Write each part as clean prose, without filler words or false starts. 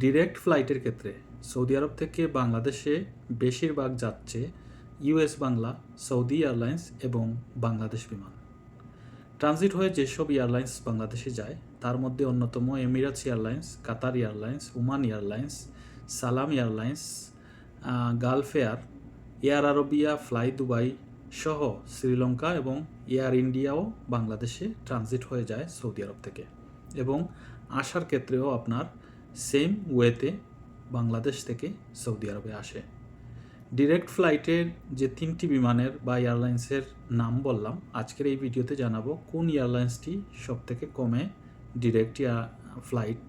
Direct ফ্লাইটের ক্ষেত্রে Saudi আরব থেকে বাংলাদেশে বেশিরভাগ যাচ্ছে ইউএস বাংলা, সৌদি এয়ারলাইন্স এবং বাংলাদেশ বিমান। ট্রানজিট হয়ে যেসব এয়ারলাইন্স বাংলাদেশে যায় তার মধ্যে অন্যতম Emirates Airlines, Qatar Airlines, Oman Airlines, Salam Airlines, Gulf Air, Air Arabia, Fly Dubai সহ শ্রীলঙ্কা এবং এয়ার ইন্ডিয়াও বাংলাদেশে ট্রানজিট হয়ে যায় সৌদি আরব থেকে। এবং আসার ক্ষেত্রেও আপনার সেম ওয়েতে বাংলাদেশ থেকে সৌদি আরবে আসে। ডিরেক্ট ফ্লাইটের যে 3টি বিমানের বা এয়ারলাইন্সের নাম বললাম, আজকের এই ভিডিওতে জানাবো কোন এয়ারলাইন্সটি সবথেকে কমে ডিরেক্ট ফ্লাইট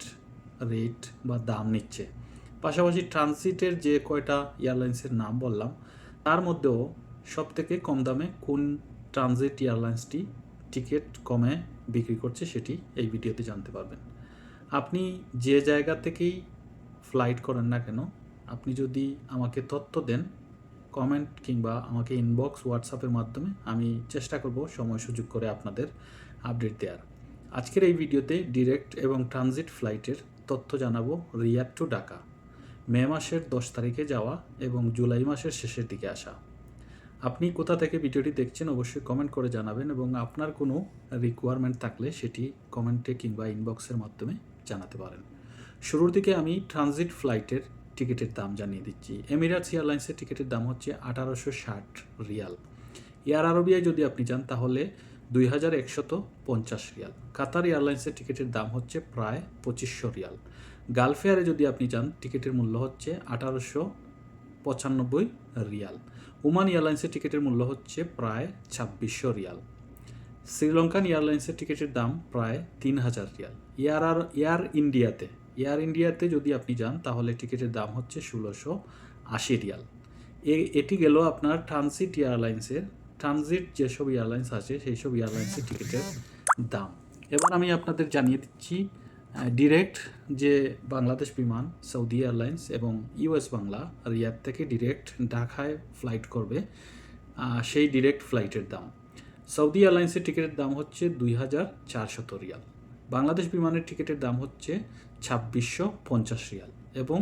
রেট বা দাম নিচ্ছে। পাশাপাশি ট্রানজিটের যে কয়টা এয়ারলাইন্সের নাম বললাম তার মধ্যেও সবথেকে কম দামে কোন ট্রানজিট এয়ারলাইন্সটি টিকিট কমে বিক্রি করছে সেটি এই ভিডিওতে জানতে পারবেন। আপনি যে জায়গা থেকেই ফ্লাইট করেন না কেন, আপনি যদি আমাকে তথ্য দেন কমেন্ট কিংবা আমাকে ইনবক্স হোয়াটসঅ্যাপের মাধ্যমে, আমি চেষ্টা করব সময় সুযোগ করে আপনাদের আপডেট দেওয়ার। আজকের এই ভিডিওতে ডিরেক্ট এবং ট্রানজিট ফ্লাইটের তথ্য জানাবো রিয়াদ টু ঢাকা, মে মাসের 10 তারিখে যাওয়া এবং জুলাই মাসের শেষের দিকে আসা। আপনি কোথা থেকে ভিডিওটি দেখছেন অবশ্যই কমেন্ট করে জানাবেন এবং আপনার কোনো রিকোয়ারমেন্ট থাকলে সেটি কমেন্টে কিংবা ইনবক্সের মাধ্যমে জানাতে পারেন। শুরুর দিকে আমি ট্রানজিট ফ্লাইটের টিকিটের দাম জানিয়ে দিচ্ছি। এমিরাটস এয়ারলাইন্সের টিকিটের দাম হচ্ছে 1860 রিয়াল। এয়ার আরবিয়ায় যদি আপনি যান তাহলে 2150 রিয়াল। কাতার এয়ারলাইন্সের টিকিটের দাম হচ্ছে প্রায় 2500 রিয়াল। গালফ এয়ারে যদি আপনি যান টিকিটের মূল্য হচ্ছে 1895 রিয়াল। ওমান এয়ারলাইন্সের টিকিটের মূল্য হচ্ছে প্রায় 2600 রিয়াল। শ্রীলঙ্কান এয়ারলাইন্সের টিকিটের দাম প্রায় 3000 রিয়াল। এয়ার ইন্ডিয়াতে যদি আপনি যান তাহলে টিকিটের দাম হচ্ছে 1680 রিয়াল। এটি গেল আপনার ট্রানজিট এয়ারলাইন্সের, ট্রানজিট যেসব এয়ারলাইন্স আছে সেই সব এয়ারলাইন্সের টিকিটের দাম। এবার আমি আপনাদের জানিয়ে দিচ্ছি ডিরেক্ট যে বাংলাদেশ বিমান, সৌদি এয়ারলাইন্স এবং ইউএস বাংলা রিয়াদ থেকে ডিরেক্ট ঢাকায় ফ্লাইট করবে, সেই ডিরেক্ট ফ্লাইটের দাম। সৌদি এয়ারলাইন্সের টিকিটের দাম হচ্ছে 2400 রিয়াল। বাংলাদেশ বিমানের টিকিটের দাম হচ্ছে 2650 রিয়াল এবং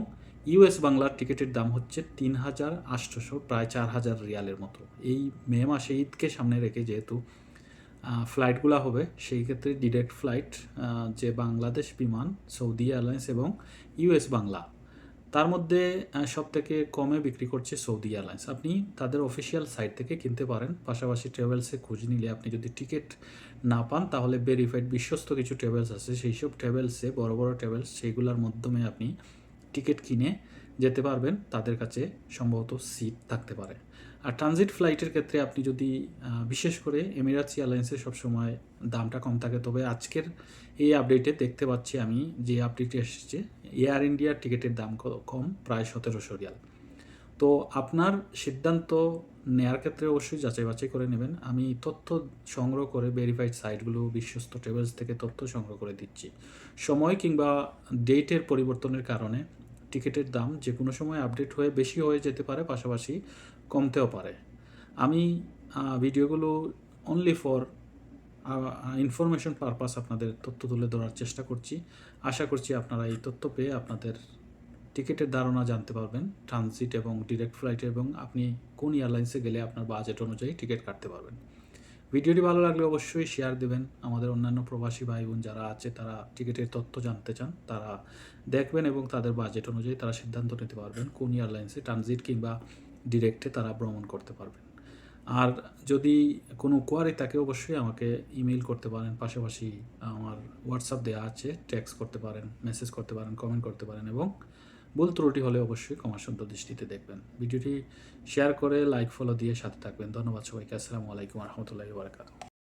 ইউএস বাংলার টিকিটের দাম হচ্ছে 3800, প্রায় 4000 রিয়ালের মতো। এই মে মাসে ঈদকে সামনে রেখে যেহেতু ফ্লাইটগুলো হবে, সেই ক্ষেত্রে ডিরেক্ট ফ্লাইট যে বাংলাদেশ বিমান, সৌদি এয়ারলাইন্স এবং ইউএস বাংলা, তার মধ্যে সবথেকে কমে বিক্রি করছে সৌদি এয়ারলাইন্স। আপনি তাদের অফিসিয়াল সাইট থেকে কিনতে পারেন। পাশাপাশি ট্রাভেলসে খোঁজ নিলে আপনি যদি টিকিট না পান তাহলে ভেরিফাইড বিশ্বস্ত কিছু ট্রাভেলস আছে, সেই সব ট্রাভেলসে, বড় বড় ট্রাভেলস, সেইগুলোর মাধ্যমে আপনি টিকিট কিনে যেতে পারবেন, তাদের কাছে সম্ভবত সিট থাকতে পারে। আর ট্রানজিট ফ্লাইটের ক্ষেত্রে আপনি যদি বিশেষ করে এমিরাটস এয়ারলাইন্সের সবসময় দামটা কম থাকে, তবে আজকের এই আপডেটে দেখতে পাচ্ছি আমি যে আপডেটটি এসেছে, এয়ার ইন্ডিয়ার টিকিটের দাম কম, প্রায় 1700 রিয়াল। তো আপনার সিদ্ধান্ত নেওয়ার ক্ষেত্রে অবশ্যই যাচাই বাছাই করে নেবেন। আমি তথ্য সংগ্রহ করে ভেরিফাইড সাইটগুলো, বিশ্বস্ত ট্রাভেলস থেকে তথ্য সংগ্রহ করে দিচ্ছি। সময় কিংবা ডেটের পরিবর্তনের কারণে টিকিটের দাম যে কোনো সময় আপডেট হয়ে বেশি হয়ে যেতে পারে, পাশাপাশি কমতেও পারে। আমি ভিডিওগুলো অনলি ফর ইনফরমেশন পারপাস আপনাদের তথ্য তুলে ধরার চেষ্টা করছি। আশা করছি আপনারা এই তথ্য পেয়ে আপনাদের টিকিটের ধারণা জানতে পারবেন ট্রানজিট এবং ডিরেক্ট ফ্লাইটে, এবং আপনি কোন এয়ারলাইন্সে গেলে আপনার বাজেট অনুযায়ী টিকিট কাটতে পারবেন। ভিডিওটি ভালো লাগলে অবশ্যই শেয়ার দেবেন। আমাদের অন্যান্য প্রবাসী ভাই বোন যারা আছে, তারা টিকিটের তথ্য জানতে চান, তারা দেখবেন এবং তাদের বাজেট অনুযায়ী তারা সিদ্ধান্ত নিতে পারবেন কোন এয়ারলাইন্সে ট্রানজিট কিংবা ডিরেক্টে তারা ভ্রমণ করতে পারবেন। আর যদি কোনো কোয়ারি থাকে অবশ্যই আমাকে ইমেল করতে পারেন, পাশাপাশি আমার হোয়াটসঅ্যাপ দেওয়া আছে, টেক্সট করতে পারেন, মেসেজ করতে পারেন, কমেন্ট করতে পারেন এবং ভুল ত্রুটি হলে অবশ্যই ক্ষমাসুন্দর দৃষ্টিতে দেখবেন। ভিডিওটি শেয়ার করে লাইক ফলো দিয়ে সাথে থাকবেন। ধন্যবাদ সবাইকে। আসসালামু আলাইকুম রহমতুল্লাহি ওয়া বারাকাতুহু।